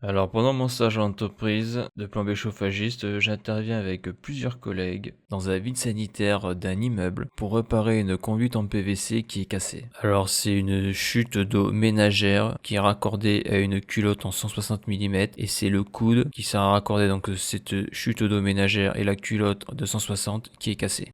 Alors pendant mon stage en entreprise de plombier chauffagiste, j'interviens avec plusieurs collègues dans un vide sanitaire d'un immeuble pour réparer une conduite en PVC qui est cassée. Alors c'est une chute d'eau ménagère qui est raccordée à une culotte en 160 mm et c'est le coude qui sert à raccorder donc cette chute d'eau ménagère et la culotte de 160 qui est cassée.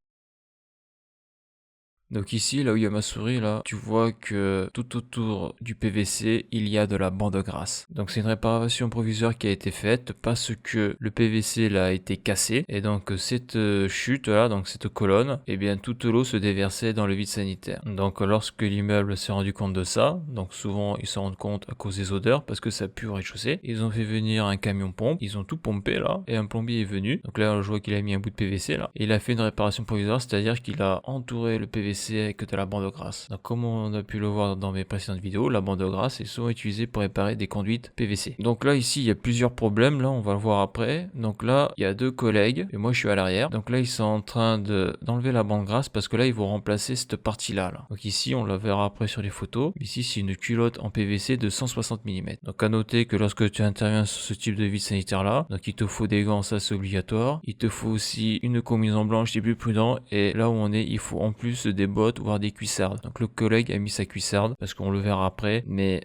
Donc ici, là où il y a ma souris, là, tu vois que tout autour du PVC, il y a de la bande grasse. Donc c'est une réparation provisoire qui a été faite parce que le PVC là a été cassé. Et donc cette chute là, donc cette colonne, eh bien toute l'eau se déversait dans le vide sanitaire. Donc lorsque l'immeuble s'est rendu compte de ça, donc souvent ils se rendent compte à cause des odeurs parce que ça pue au rez-de-chaussée, ils ont fait venir un camion pompe, ils ont tout pompé là, et un plombier est venu. Donc là je vois qu'il a mis un bout de PVC là, et il a fait une réparation provisoire, c'est-à-dire qu'il a entouré le PVC avec de la bande grasse. Donc comme on a pu le voir dans mes précédentes vidéos, la bande grasse est souvent utilisée pour réparer des conduites PVC. Donc là ici il y a plusieurs problèmes, là on va le voir après. Donc là il y a deux collègues et moi je suis à l'arrière. Donc là ils sont en train d'enlever la bande grasse parce que là ils vont remplacer cette partie là. Donc ici on la verra après sur les photos. Ici c'est une culotte en PVC de 160 mm. Donc à noter que lorsque tu interviens sur ce type de vide sanitaire là, donc il te faut des gants, ça c'est obligatoire. Il te faut aussi une combinaison blanche, c'est plus prudent. Et là où on est, il faut en plus des bottes voire des cuissardes. Donc le collègue a mis sa cuissarde parce qu'on le verra après, mais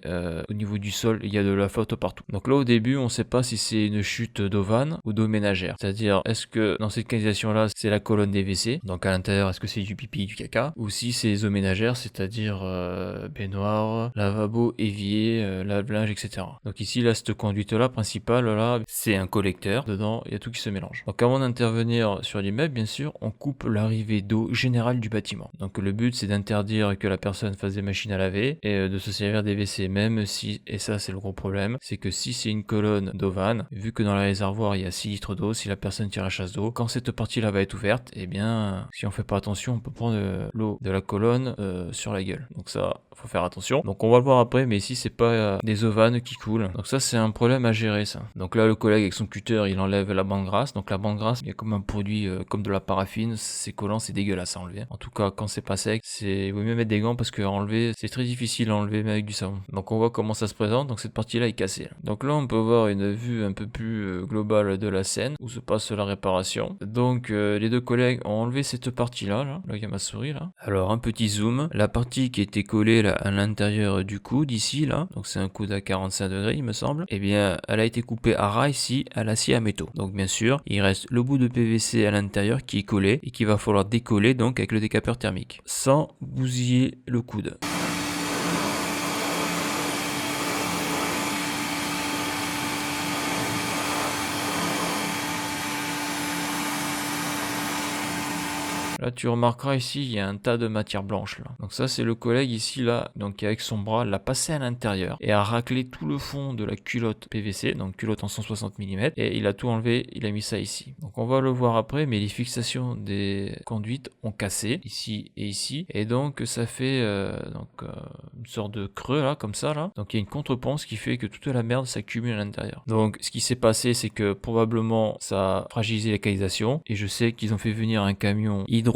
au niveau du sol il y a de la flotte partout. Donc là au début on sait pas si c'est une chute d'eau vanne ou d'eau ménagère, c'est-à-dire est-ce que dans cette canalisation là c'est la colonne des WC, donc à l'intérieur est-ce que c'est du pipi, du caca, ou si c'est les eaux ménagères, c'est-à-dire baignoire, lavabo, évier, lave-linge, etc. Donc ici là cette conduite là principale là c'est un collecteur, dedans il y a tout qui se mélange. Donc avant d'intervenir sur l'immeuble bien sûr on coupe l'arrivée d'eau générale du bâtiment. Donc le but c'est d'interdire que la personne fasse des machines à laver et de se servir des WC, même si, et ça c'est le gros problème, c'est que si c'est une colonne d'eau vanne, vu que dans le réservoir il y a 6 litres d'eau, si la personne tire à chasse d'eau, quand cette partie là va être ouverte, et bien si on fait pas attention on peut prendre l'eau de la colonne sur la gueule. Donc ça faut faire attention. Donc on va le voir après, mais ici c'est pas des eaux vannes qui coulent. Donc ça c'est un problème à gérer ça. Donc là le collègue avec son cutter il enlève la bande grasse. Donc la bande grasse il y a comme un produit comme de la paraffine, c'est collant, c'est dégueulasse à enlever. En tout cas quand c'est pas sec, il vaut mieux mettre des gants parce que enlever c'est très difficile à enlever même avec du savon. Donc on voit comment ça se présente. Donc cette partie là est cassée. Donc là on peut voir une vue un peu plus globale de la scène où se passe la réparation. Donc les deux collègues ont enlevé cette partie là il y a ma souris là. Alors un petit zoom, la partie qui était collée là à l'intérieur du coude ici là, donc c'est un coude à 45 degrés il me semble, et bien elle a été coupée à ras ici à l'acier à métaux. Donc bien sûr il reste le bout de PVC à l'intérieur qui est collé et qu'il va falloir décoller donc avec le décapeur thermique sans bousiller le coude. Là, tu remarqueras ici, il y a un tas de matière blanche là. Donc ça, c'est le collègue ici là, donc avec son bras, l'a passé à l'intérieur et a raclé tout le fond de la culotte PVC, donc culotte en 160 mm, et il a tout enlevé, il a mis ça ici. Donc on va le voir après, mais les fixations des conduites ont cassé ici, et donc ça fait une sorte de creux là, comme ça là. Donc il y a une contrepense qui fait que toute la merde s'accumule à l'intérieur. Donc ce qui s'est passé, c'est que probablement ça a fragilisé la canalisation, et je sais qu'ils ont fait venir un camion hydrocureur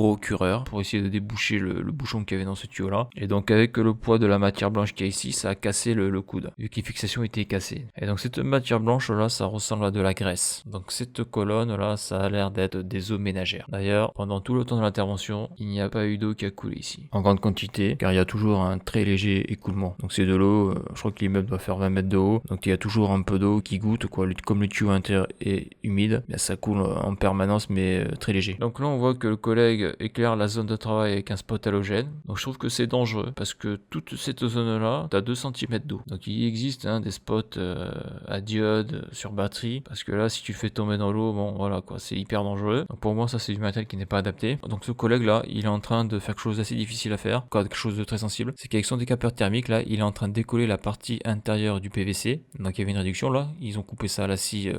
pour essayer de déboucher le bouchon qu'il y avait dans ce tuyau là, et donc avec le poids de la matière blanche qu'il y a ici, ça a cassé le coude vu que les fixations étaient cassées. Et donc cette matière blanche là, ça ressemble à de la graisse. Donc cette colonne là, ça a l'air d'être des eaux ménagères. D'ailleurs pendant tout le temps de l'intervention il n'y a pas eu d'eau qui a coulé ici en grande quantité, car il y a toujours un très léger écoulement. Donc c'est de l'eau, je crois que l'immeuble doit faire 20 mètres de haut, donc il y a toujours un peu d'eau qui goutte quoi. Comme le tuyau intérieur est humide, bien, ça coule en permanence mais très léger. Donc là on voit que le collègue éclaire la zone de travail avec un spot halogène. Donc je trouve que c'est dangereux parce que toute cette zone là, t'as 2 cm d'eau. Donc il existe des spots à diode sur batterie, parce que là si tu fais tomber dans l'eau, bon voilà quoi, c'est hyper dangereux. Donc pour moi ça c'est du matériel qui n'est pas adapté. Donc ce collègue là, il est en train de faire quelque chose d'assez difficile à faire, quelque chose de très sensible, c'est qu'avec son décapeur thermique là, il est en train de décoller la partie intérieure du PVC. Donc il y avait une réduction là, ils ont coupé ça à la scie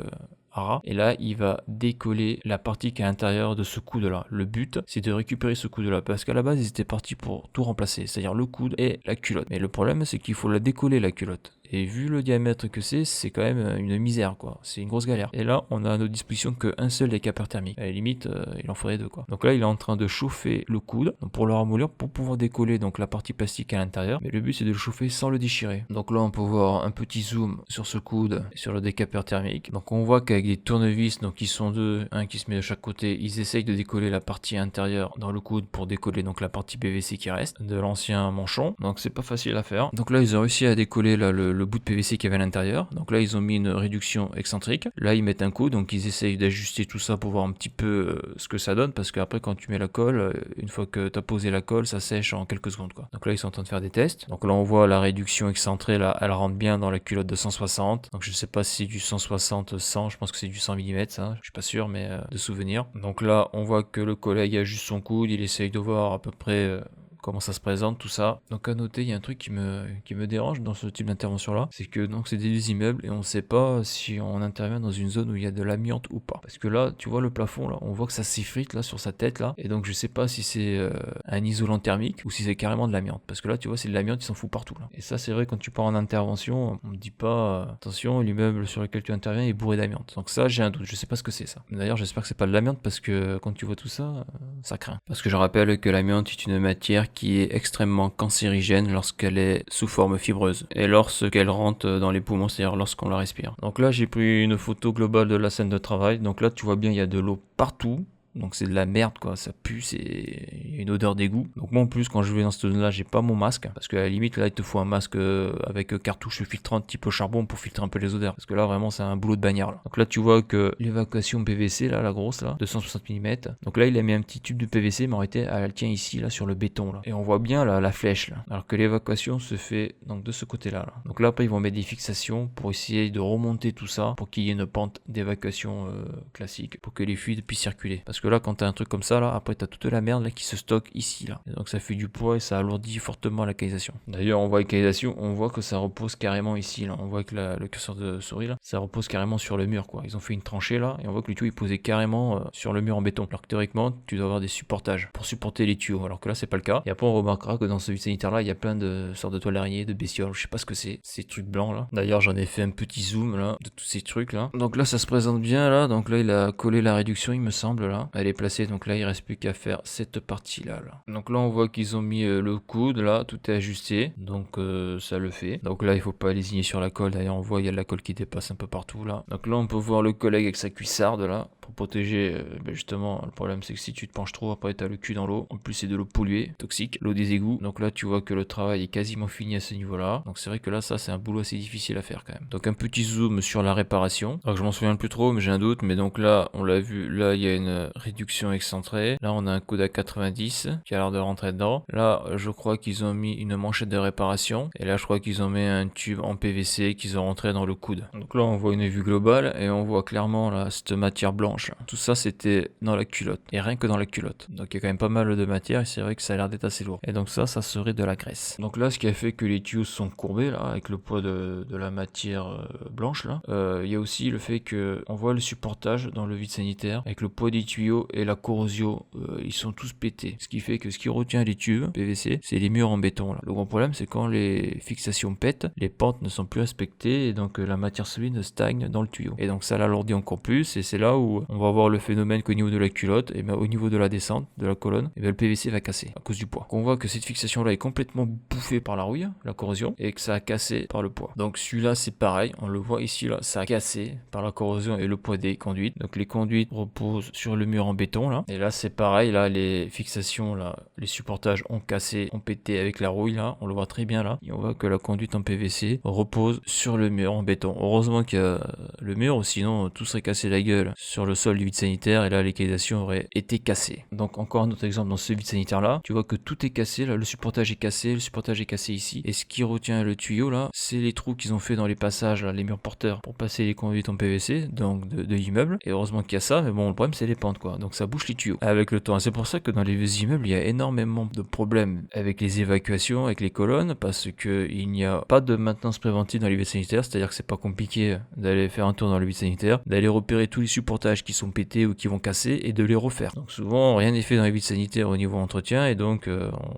et là il va décoller la partie qui est à l'intérieur de ce coude là. Le but c'est de récupérer ce coude là, parce qu'à la base ils étaient partis pour tout remplacer, c'est à dire le coude et la culotte, mais le problème c'est qu'il faut la décoller la culotte, Et vu le diamètre que c'est quand même une misère, quoi. C'est une grosse galère. Et là, on a à notre disposition qu'un seul décapeur thermique. À la limite, il en faudrait deux, quoi. Donc là, il est en train de chauffer le coude donc pour le ramollir, pour pouvoir décoller donc la partie plastique à l'intérieur. Mais le but, c'est de le chauffer sans le déchirer. Donc là, on peut voir un petit zoom sur ce coude et sur le décapeur thermique. Donc on voit qu'avec des tournevis, donc ils sont deux, un qui se met de chaque côté, ils essayent de décoller la partie intérieure dans le coude pour décoller donc la partie PVC qui reste de l'ancien manchon. Donc c'est pas facile à faire. Donc là, ils ont réussi à décoller là, le bout de PVC qu'il y avait à l'intérieur. Donc là, ils ont mis une réduction excentrique. Là, ils mettent un coup, donc ils essayent d'ajuster tout ça pour voir un petit peu ce que ça donne, parce qu'après, quand tu mets la colle, une fois que tu as posé la colle, ça sèche en quelques secondes, quoi. Donc là, ils sont en train de faire des tests. Donc là, on voit la réduction excentrée, là, elle rentre bien dans la culotte de 160. Donc je sais pas si c'est du 160-100, je pense que c'est du 100 mm, ça, je suis pas sûr, mais de souvenir. Donc là, on voit que le collègue ajuste son coude, il essaye de voir à peu près comment ça se présente, tout ça. Donc à noter, il y a un truc qui me dérange dans ce type d'intervention là, c'est que donc c'est des immeubles et on sait pas si on intervient dans une zone où il y a de l'amiante ou pas. Parce que là, tu vois le plafond là, on voit que ça s'effrite là sur sa tête là, et donc je sais pas si c'est un isolant thermique ou si c'est carrément de l'amiante. Parce que là, tu vois, c'est de l'amiante, ils s'en foutent partout là. Et ça, c'est vrai, quand tu pars en intervention, on me dit pas attention, l'immeuble sur lequel tu interviens est bourré d'amiante. Donc ça, j'ai un doute, je sais pas ce que c'est ça. D'ailleurs, j'espère que c'est pas de l'amiante parce que quand tu vois tout ça, ça craint. Parce que je rappelle que l'amiante est une matière qui est extrêmement cancérigène lorsqu'elle est sous forme fibreuse et lorsqu'elle rentre dans les poumons, c'est-à-dire lorsqu'on la respire. Donc là, j'ai pris une photo globale de la scène de travail. Donc là, tu vois bien, il y a de l'eau partout. Donc c'est de la merde, quoi, ça pue, il y a une odeur d'égout. Donc moi en plus, quand je vais dans cette zone là, j'ai pas mon masque, parce qu'à la limite là il te faut un masque avec cartouche filtrante type charbon pour filtrer un peu les odeurs, parce que là vraiment c'est un boulot de bagnard là. Donc là tu vois que l'évacuation PVC là, la grosse là, 260 mm, donc là il a mis un petit tube de PVC, mais en réalité elle tient ici là sur le béton là, et on voit bien là la flèche là, alors que l'évacuation se fait donc de ce côté là. Donc là après ils vont mettre des fixations pour essayer de remonter tout ça, pour qu'il y ait une pente d'évacuation classique, pour que les fluides puissent circuler, parce que là quand t'as un truc comme ça là, après t'as toute la merde là qui se stocke ici là, et donc ça fait du poids et ça alourdit fortement la canalisation. D'ailleurs on voit la canalisation, on voit que ça repose carrément ici là, on voit que le curseur de souris là, ça repose carrément sur le mur, quoi. Ils ont fait une tranchée là et on voit que le tuyau est posé carrément sur le mur en béton, alors que théoriquement tu dois avoir des supportages pour supporter les tuyaux, alors que là c'est pas le cas. Et après on remarquera que dans ce vide sanitaire là il y a plein de sortes de toiles d'araignée, de bestioles, je sais pas ce que c'est, ces trucs blancs là. D'ailleurs j'en ai fait un petit zoom là de tous ces trucs là. Donc là ça se présente bien là, donc là il a collé la réduction, il me semble là, elle est placée, donc là il reste plus qu'à faire cette partie là. Donc là on voit qu'ils ont mis le coude là, tout est ajusté, donc ça le fait. Donc là il faut pas lésigner sur la colle, d'ailleurs on voit il y a de la colle qui dépasse un peu partout là. Donc là on peut voir le collègue avec sa cuissarde là pour protéger, justement le problème c'est que si tu te penches trop après t'as le cul dans l'eau, en plus c'est de l'eau polluée, toxique, l'eau des égouts. Donc là tu vois que le travail est quasiment fini à ce niveau là, donc c'est vrai que là ça c'est un boulot assez difficile à faire quand même. Donc un petit zoom sur la réparation, alors je m'en souviens plus trop mais j'ai un doute, mais donc là on l'a vu, là il y a une réduction excentrée, là on a un coude à 90 qui a l'air de rentrer dedans, là je crois qu'ils ont mis une manchette de réparation, et là je crois qu'ils ont mis un tube en PVC qu'ils ont rentré dans le coude. Donc là on voit une vue globale et on voit clairement là cette matière blanche, tout ça c'était dans la culotte, et rien que dans la culotte, donc il y a quand même pas mal de matière et c'est vrai que ça a l'air d'être assez lourd, et donc ça serait de la graisse. Donc là ce qui a fait que les tuyaux sont courbés là avec le poids de la matière blanche là, il y a aussi le fait que on voit le supportage dans le vide sanitaire avec le poids des tuyaux et la corrosion, ils sont tous pétés, ce qui fait que ce qui retient les tubes PVC c'est les murs en béton là. Le gros problème c'est quand les fixations pètent, les pentes ne sont plus respectées et donc la matière solide stagne dans le tuyau, et donc ça l'alourdit encore plus, et c'est là où on va voir le phénomène qu'au niveau de la culotte, et bien au niveau de la descente de la colonne, et bien le PVC va casser à cause du poids. On voit que cette fixation là est complètement bouffée par la rouille, la corrosion, et que ça a cassé par le poids. Donc celui-là c'est pareil, on le voit ici là, ça a cassé par la corrosion et le poids des conduites. Donc les conduites reposent sur le mur en béton là, et là c'est pareil, là les fixations là, les supportages ont cassé, ont pété avec la rouille là, on le voit très bien là, et on voit que la conduite en PVC repose sur le mur en béton. Heureusement qu'il y a le mur, sinon tout serait cassé la gueule sur le sol du vide sanitaire, et là les canalisations auraient été cassées. Donc encore un autre exemple dans ce vide sanitaire là, tu vois que tout est cassé là, le supportage est cassé, le supportage est cassé ici, et ce qui retient le tuyau là, c'est les trous qu'ils ont fait dans les passages là, les murs porteurs pour passer les conduites en PVC, donc de l'immeuble, et heureusement qu'il y a ça, mais bon le problème c'est les pentes, quoi, donc ça bouche les tuyaux avec le temps. C'est pour ça que dans les vieux immeubles il y a énormément de problèmes avec les évacuations, avec les colonnes, parce que il n'y a pas de maintenance préventive dans les vides sanitaires, c'est-à-dire que c'est pas compliqué d'aller faire un tour dans le vide sanitaire, d'aller repérer tous les supportages qui sont pétés ou qui vont casser et de les refaire. Donc souvent rien n'est fait dans les vides sanitaires au niveau entretien et donc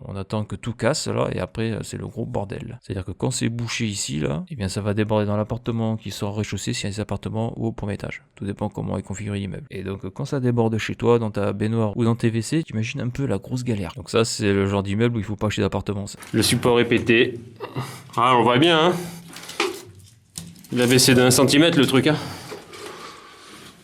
on attend que tout casse là et après c'est le gros bordel. C'est-à-dire que quand c'est bouché ici là, et bien ça va déborder dans l'appartement qui sort au rez-de-chaussée s'il y a des appartements ou au premier étage. Tout dépend comment est configuré l'immeuble. Et donc quand ça déborde chez toi, dans ta baignoire ou dans tes WC, tu imagines un peu la grosse galère. Donc ça c'est le genre d'immeuble où il faut pas acheter d'appartement. Le support est pété. Ah, on voit bien, hein. Il a baissé d'1 centimètre le truc, hein.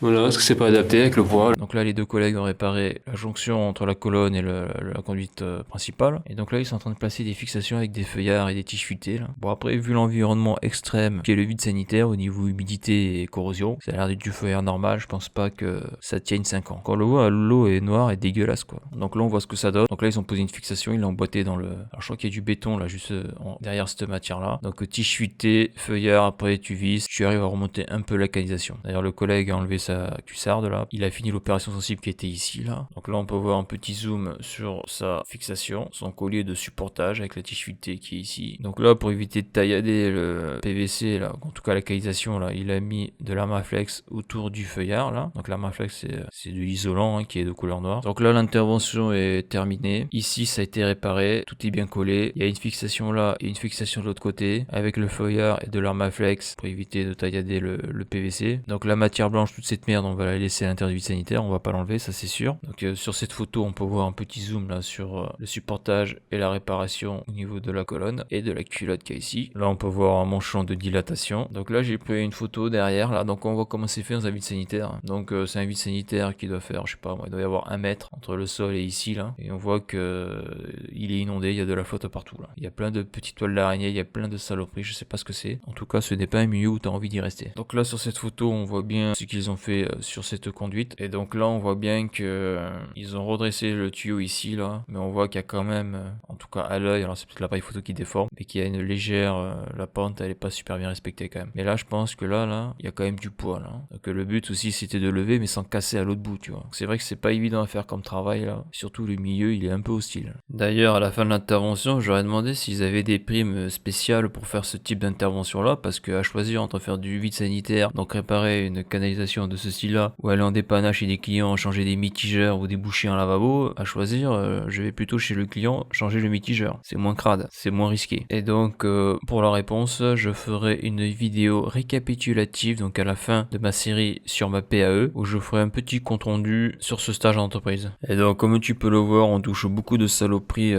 Voilà, parce que c'est pas adapté avec le poids. Donc là, les deux collègues ont réparé la jonction entre la colonne et la conduite principale. Et donc là, ils sont en train de placer des fixations avec des feuillards et des tiges fuitées. Là. Bon, après, vu l'environnement extrême qui est le vide sanitaire au niveau humidité et corrosion, ça a l'air d'être du feuillard normal. Je pense pas que ça tienne 5 ans. Quand on le voit, l'eau est noire et dégueulasse, quoi. Donc là, on voit ce que ça donne. Donc là, ils ont posé une fixation, ils l'ont emboîté dans le... Alors, je crois qu'il y a du béton, là, juste derrière cette matière-là. Donc, tige fuitée, feuillard, après, tu visses. Tu arrives à remonter un peu la canalisation. D'ailleurs, le collègue a enlevé sa cuissarde là. Il a fini l'opération sensible qui était ici là. Donc là on peut voir un petit zoom sur sa fixation, son collier de supportage avec la tige fuitée qui est ici. Donc là pour éviter de taillader le PVC là, en tout cas la canalisation là, il a mis de l'armaflex autour du feuillard là. Donc l'armaflex c'est de l'isolant hein, qui est de couleur noire. Donc là l'intervention est terminée. Ici ça a été réparé, tout est bien collé. Il y a une fixation là et une fixation de l'autre côté avec le feuillard et de l'armaflex pour éviter de taillader le PVC. Donc la matière blanche, toute cette merde, on va la laisser à l'intérieur du vide sanitaire, on va pas l'enlever, ça c'est sûr. Donc sur cette photo, on peut voir un petit zoom là sur le supportage et la réparation au niveau de la colonne et de la culotte qu'il y a ici. Là, on peut voir un manchon de dilatation. Donc là, j'ai pris une photo derrière là, donc on voit comment c'est fait dans un vide sanitaire. Donc c'est un vide sanitaire qui doit faire, je sais pas, moi, il doit y avoir 1 mètre entre le sol et ici là, et on voit que il est inondé, il y a de la flotte partout là. Il y a plein de petites toiles d'araignée, il y a plein de saloperies, je sais pas ce que c'est. En tout cas, ce n'est pas un milieu où tu as envie d'y rester. Donc là, sur cette photo, on voit bien ce qu'ils ont fait sur cette conduite. Et donc là, on voit bien que ils ont redressé le tuyau ici là, mais on voit qu'il y a quand même, en tout cas à l'œil, alors c'est peut-être l'appareil photo qui déforme, mais qu'il y a une légère, la pente, elle est pas super bien respectée quand même. Mais là, je pense que là, il y a quand même du poids là. Donc le but aussi, c'était de lever, mais sans casser à l'autre bout, tu vois. C'est vrai que c'est pas évident à faire comme travail là. Surtout le milieu, il est un peu hostile. D'ailleurs, à la fin de l'intervention, j'aurais demandé s'ils avaient des primes spéciales pour faire ce type d'intervention là, parce que à choisir entre faire du vide sanitaire, donc réparer une canalisation de ce style-là, ou aller en dépannage chez des clients, changer des mitigeurs ou déboucher un lavabo, à choisir, je vais plutôt chez le client changer le mitigeur. C'est moins crade, c'est moins risqué. Et donc, pour la réponse, je ferai une vidéo récapitulative, donc à la fin de ma série sur ma PAE, où je ferai un petit compte rendu sur ce stage d'entreprise. Et donc, comme tu peux le voir, on touche beaucoup de saloperies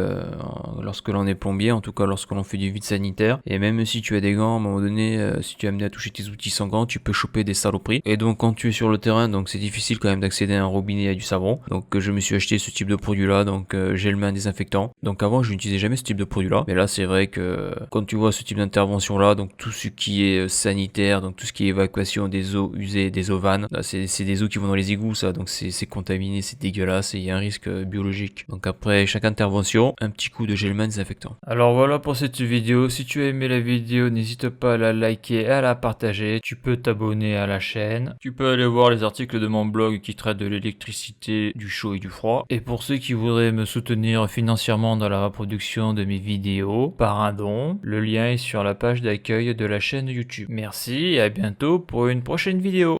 lorsque l'on est plombier, en tout cas lorsque l'on fait du vide sanitaire. Et même si tu as des gants, à un moment donné, si tu es amené à toucher tes outils sans gants, tu peux choper des saloperies. Et donc, quand tu es sur le terrain, donc c'est difficile quand même d'accéder à un robinet et à du savon. Donc, je me suis acheté ce type de produit là, donc gel main désinfectant. Donc, avant, je n'utilisais jamais ce type de produit là. Mais là, c'est vrai que quand tu vois ce type d'intervention là, donc tout ce qui est sanitaire, donc tout ce qui est évacuation des eaux usées, des eaux vannes, là, c'est des eaux qui vont dans les égouts, ça. Donc, c'est contaminé, c'est dégueulasse et il y a un risque biologique. Donc, après chaque intervention, un petit coup de gel main désinfectant. Alors, voilà pour cette vidéo. Si tu as aimé la vidéo, n'hésite pas à la liker et à la partager. Tu peux t'abonner à la chaîne. Tu peux aller voir les articles de mon blog qui traitent de l'électricité, du chaud et du froid. Et pour ceux qui voudraient me soutenir financièrement dans la reproduction de mes vidéos, par un don, le lien est sur la page d'accueil de la chaîne YouTube. Merci et à bientôt pour une prochaine vidéo.